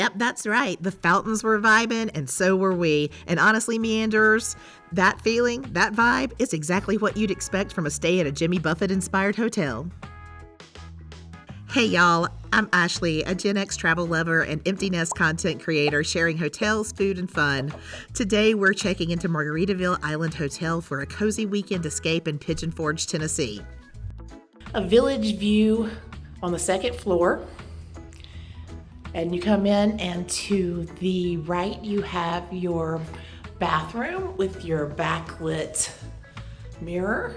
Yep, that's right. The fountains were vibing, and so were we. And honestly, Meanders, that feeling, that vibe, is exactly what you'd expect from a stay at a Jimmy Buffett-inspired hotel. Hey y'all, I'm Ashley, a Gen X travel lover and empty nest content creator sharing hotels, food, and fun. Today we're checking into Margaritaville Island Hotel for a cozy weekend escape in Pigeon Forge, Tennessee. A village view on the second floor. And you come in, and to the right you have your bathroom with your backlit mirror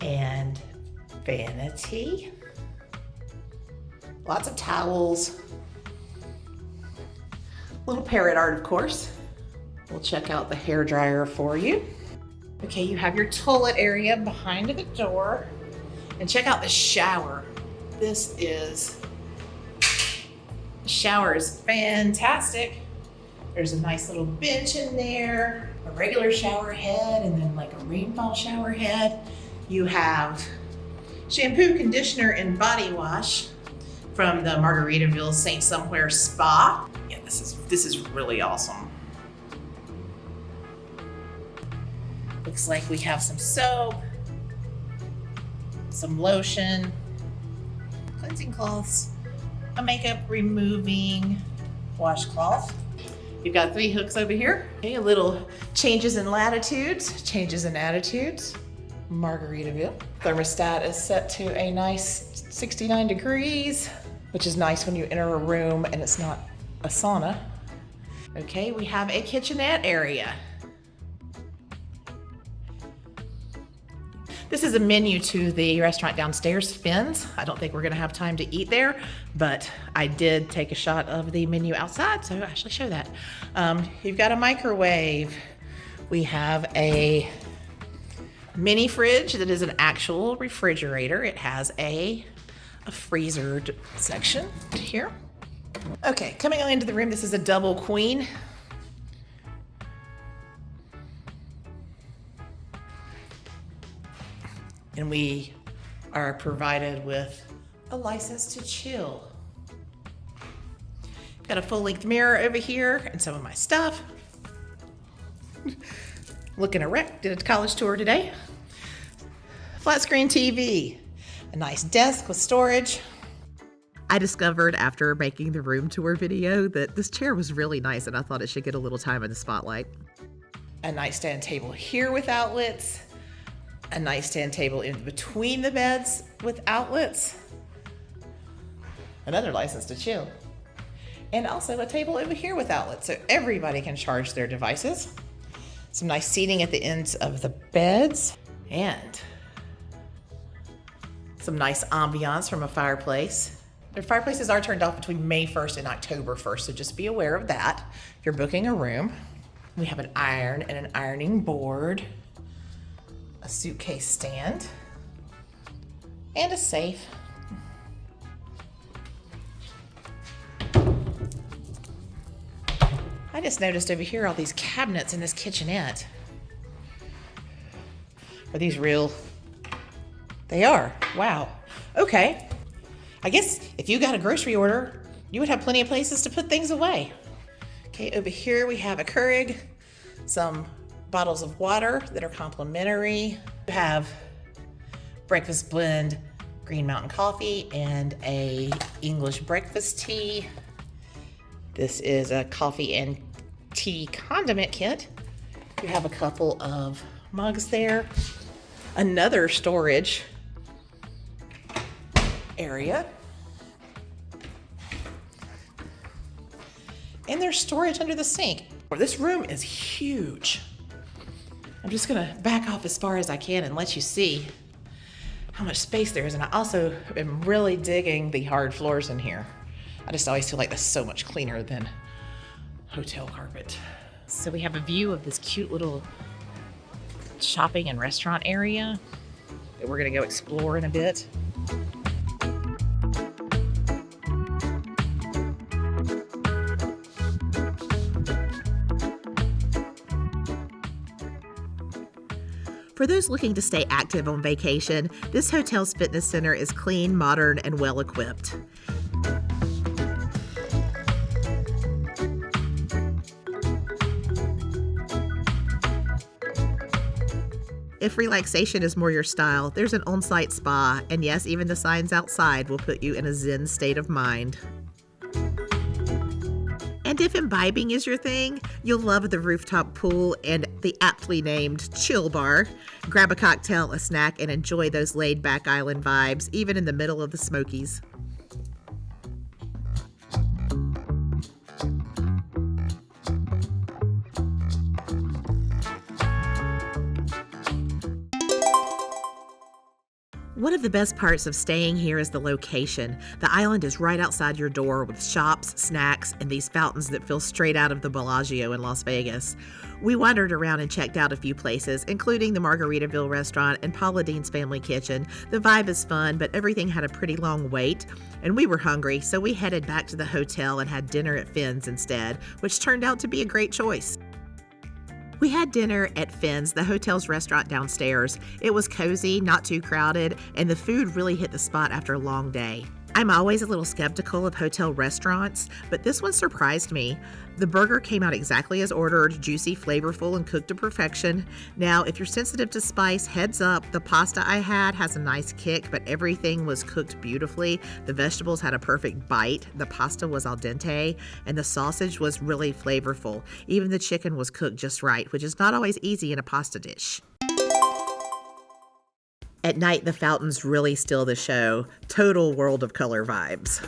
and vanity. Lots of towels. Little parrot art, of course. We'll check out the hair dryer for you. Okay, you have your toilet area behind the door. And check out the shower. The shower is fantastic. There's a nice little bench in there, a regular shower head, and then like a rainfall shower head. You have shampoo, conditioner, and body wash from the Margaritaville St. Somewhere Spa. Yeah, this is really awesome. Looks like we have some soap, some lotion, cleansing cloths, a makeup removing washcloth. You've got 3 hooks over here. Okay, a little changes in latitudes, changes in attitudes. Margaritaville. Thermostat is set to a nice 69 degrees, which is nice when you enter a room and it's not a sauna. Okay, we have a kitchenette area. This is a menu to the restaurant downstairs, Finn's. I don't think we're gonna have time to eat there, but I did take a shot of the menu outside, so I'll actually show that. You've got a microwave. We have a mini fridge that is an actual refrigerator. It has a freezer section here. Okay, coming on into the room, this is a double queen. And we are provided with a license to chill. Got a full-length mirror over here and some of my stuff. Looking a wreck, did a college tour today. Flat screen TV, a nice desk with storage. I discovered after making the room tour video that this chair was really nice and I thought it should get a little time in the spotlight. A nightstand table here with outlets. A nightstand table in between the beds with outlets. Another license to chill. And also a table over here with outlets so everybody can charge their devices. Some nice seating at the ends of the beds. And some nice ambiance from a fireplace. Their fireplaces are turned off between May 1st and October 1st, so just be aware of that if you're booking a room. We have an iron and an ironing board, a suitcase stand, and a safe. I just noticed over here all these cabinets in this kitchenette. Are these real? They are. Wow. Okay. I guess if you got a grocery order, you would have plenty of places to put things away. Okay, over here we have a Keurig, some bottles of water that are complimentary. We have breakfast blend, Green Mountain coffee, and a English breakfast tea. This is a coffee and tea condiment kit. You have a couple of mugs there. Another storage area. And there's storage under the sink. This room is huge. I'm just gonna back off as far as I can and let you see how much space there is. And I also am really digging the hard floors in here. I just always feel like that's so much cleaner than hotel carpet. So we have a view of this cute little shopping and restaurant area that we're gonna go explore in a bit. For those looking to stay active on vacation, this hotel's fitness center is clean, modern, and well equipped. If relaxation is more your style, there's an on-site spa, and yes, even the signs outside will put you in a zen state of mind. And if imbibing is your thing, you'll love the rooftop pool and the aptly named chill bar. Grab a cocktail, a snack, and enjoy those laid-back island vibes, even in the middle of the Smokies. One of the best parts of staying here is the location. The island is right outside your door with shops, snacks, and these fountains that feel straight out of the Bellagio in Las Vegas. We wandered around and checked out a few places, including the Margaritaville restaurant and Paula Deen's Family Kitchen. The vibe is fun, but everything had a pretty long wait, and we were hungry, so we headed back to the hotel and had dinner at Finn's instead, which turned out to be a great choice. We had dinner at Finn's, the hotel's restaurant downstairs. It was cozy, not too crowded, and the food really hit the spot after a long day. I'm always a little skeptical of hotel restaurants, but this one surprised me. The burger came out exactly as ordered, juicy, flavorful, and cooked to perfection. Now, if you're sensitive to spice, heads up, the pasta I had has a nice kick, but everything was cooked beautifully. The vegetables had a perfect bite, the pasta was al dente, and the sausage was really flavorful. Even the chicken was cooked just right, which is not always easy in a pasta dish. At night, the fountains really steal the show. Total World of Color vibes.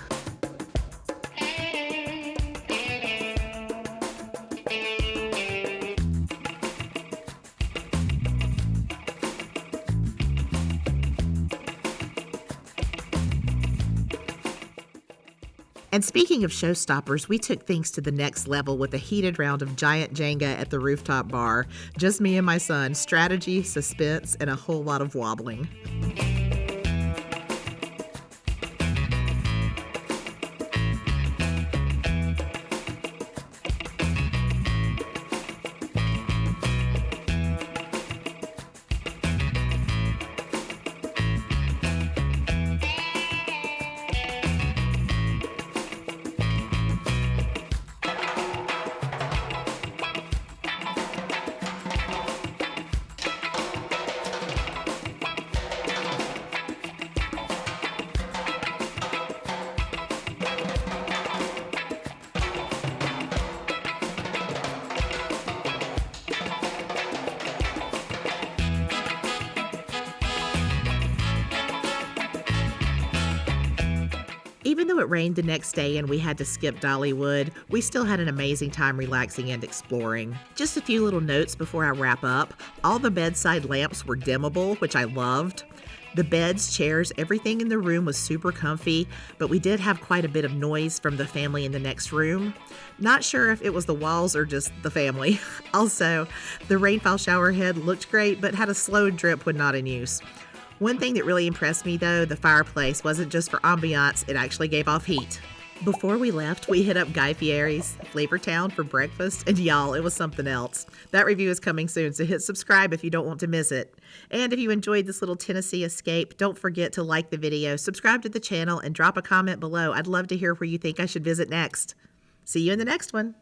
And speaking of showstoppers, we took things to the next level with a heated round of giant Jenga at the rooftop bar. Just me and my son, strategy, suspense, and a whole lot of wobbling. Even though it rained the next day and we had to skip Dollywood, we still had an amazing time relaxing and exploring. Just a few little notes before I wrap up. All the bedside lamps were dimmable, which I loved. The beds, chairs, everything in the room was super comfy, but we did have quite a bit of noise from the family in the next room. Not sure if it was the walls or just the family. Also, the rainfall shower head looked great, but had a slow drip when not in use. One thing that really impressed me, though, the fireplace wasn't just for ambiance, it actually gave off heat. Before we left, we hit up Guy Fieri's Flavortown for breakfast, and y'all, it was something else. That review is coming soon, so hit subscribe if you don't want to miss it. And if you enjoyed this little Tennessee escape, don't forget to like the video, subscribe to the channel, and drop a comment below. I'd love to hear where you think I should visit next. See you in the next one.